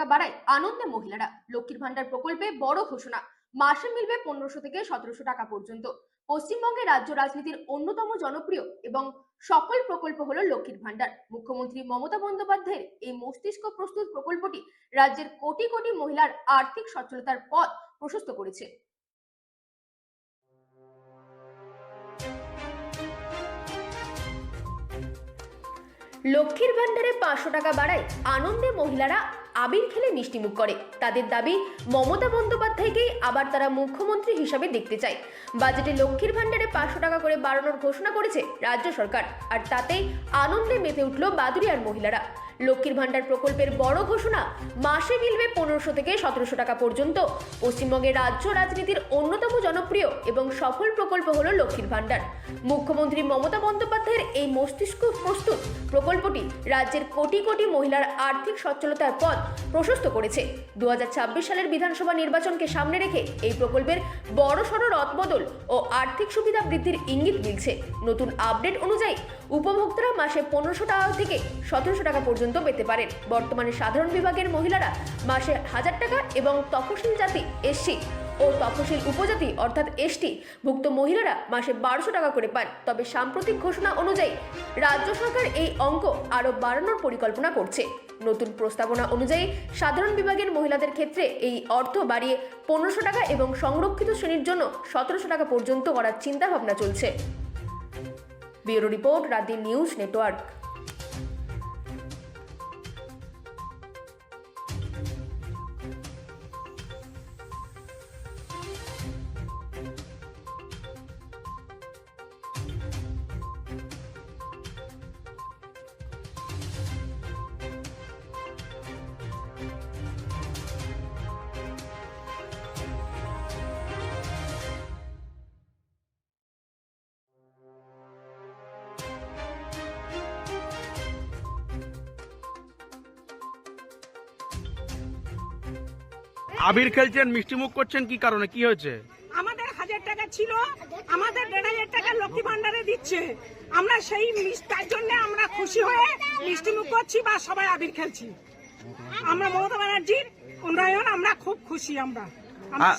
বাড়ায় আনন্দে মহিলারা। লক্ষ্মীর ভান্ডার প্রকল্পে বড় ঘোষণা, মাসে মিলবে 1500 থেকে 1700 টাকা পর্যন্ত। পশ্চিমবঙ্গে রাজ্য রাজনীতির অন্যতম জনপ্রিয় এবং সকল প্রকল্প হলো লক্ষ্মীর ভান্ডার। মুখ্যমন্ত্রী মমতা বন্দ্যোপাধ্যায়ের এই মস্তিষ্ক প্রস্তুত প্রকল্পটি রাজ্যের কোটি কোটি মহিলার আর্থিক সচ্ছলতার পথ প্রশস্ত করেছে। লক্ষ্মীর ভান্ডারে 500 টাকা বাড়ায় আনন্দে মহিলারা আবির খেলে মিষ্টিমুখ করে। তাদের দাবি, মমতা বন্দ্যোপাধ্যায়কেই আবার তারা মুখ্যমন্ত্রী হিসাবে দেখতে চায়। বাজেটে লক্ষ্মীর ভান্ডারে 500 টাকা করে বাড়ানোর ঘোষণা করেছে রাজ্য সরকার, আর তাতেই আনন্দে মেতে উঠল বাদুড়িয়ার মহিলারা। লক্ষ্মীর ভান্ডার প্রকল্পের বড় ঘোষণা, মাসে মিলবে 1500 থেকে 1700 টাকা পর্যন্ত। পশ্চিমবঙ্গের রাজ্য রাজনীতির অন্যতম জনপ্রিয় এবং সফল প্রকল্প হলো লক্ষ্মীর ভান্ডার। মুখ্যমন্ত্রী মমতা বন্দ্যোপাধ্যায়ের এই মস্তিষ্ক প্রস্তুত প্রকল্পটি রাজ্যের কোটি কোটি মহিলার আর্থিক সচ্ছলতার পথ প্রশস্ত করেছে। 2026 সালের বিধানসভা নির্বাচনকে সামনে রেখে এই প্রকল্পের বড়সড় রদবদল ও আর্থিক সুবিধা বৃদ্ধির ইঙ্গিত মিলছে। নতুন আপডেট অনুযায়ী উপভোক্তারা মাসে 1500 টাকা থেকে 1700 টাকা পর্যন্ত পেতে পারেন। বর্তমানে সাধারণ বিভাগের মহিলারা মাসে 1000 টাকা এবং তফসিল জাতি এসসি ও তফসিল উপজাতি অর্থাৎ এসটি ভুক্ত মহিলারা মাসে 1200 টাকা করে পান। তবে সাম্প্রতিক ঘোষণা অনুযায়ী রাজ্য সরকার এই অঙ্ক আরও বাড়ানোর পরিকল্পনা করছে। নতুন প্রস্তাবনা অনুযায়ী সাধারণ বিভাগের মহিলাদের ক্ষেত্রে এই অর্থ বাড়িয়ে 1500 টাকা এবং সংরক্ষিত শ্রেণীর জন্য 1700 টাকা পর্যন্ত করার চিন্তা ভাবনা চলছে। ব্যুরো রিপোর্ট, রাত নিউজ নেটওয়ার্ক। আবির খেলছেন, মিষ্টিমুখ করছেন, কি কারণে, কি হয়েছে? আমাদের 1000 টাকা ছিল, আমাদের 1500 টাকা লক্ষ্মী ভান্ডারে দিচ্ছে। আমরা সেই তার জন্য আমরা খুশি হয়ে মিষ্টিমুখ করছি বা সবাই আবির খেলছি। আমরা মমতা ব্যানার্জির উন্নয়ন আমরা খুব খুশি। আমরা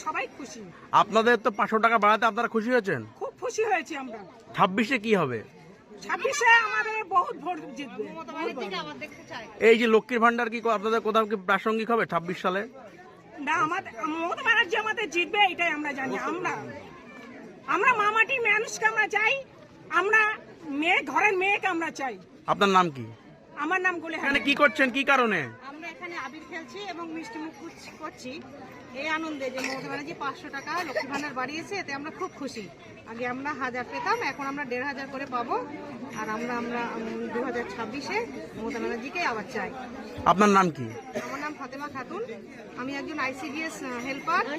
সবাই খুশি। আপনাদের তো 500 টাকা বাড়াতে আপনারা খুশি হয়েছেন? খুব খুশি হয়েছি আমরা। 26-এ কি হবে? 26-এ আমাদের বহুত ভোট জিতবে। এই যে লক্ষ্মীর ভান্ডার কি আপনাদের কোথাও কি প্রাসঙ্গিক হবে 26 সালে? না, আমাদের মমতা ব্যানার্জি আমাদের জিতবে এটাই আমরা জানি। আমরা মামাটি মানুষকে আমরা চাই, আমরা ঘরের মেয়েকে আমরা চাই। আপনার নাম কি? আমার নাম গুলে। এখানে কি করছেন, কি কারণে? আমরা এখানে আবির খেলছি এবং মিষ্টিমুখ করছি এই আনন্দে যে মমতা ব্যানার্জি 500 টাকা লক্ষ্মী ভান্ডার বাড়িয়েছে, এতে আমরা খুব খুশি। আগে আমরা 1000 পেতাম, এখন আমরা 1500 করে পাবো। আর আমরা 2026-এ মমতা ব্যানার্জিকে আবার চাই। আপনার নাম কি? আমার নাম ফাতেমা খাতুন, আমি একজন ICDS হেল্পার।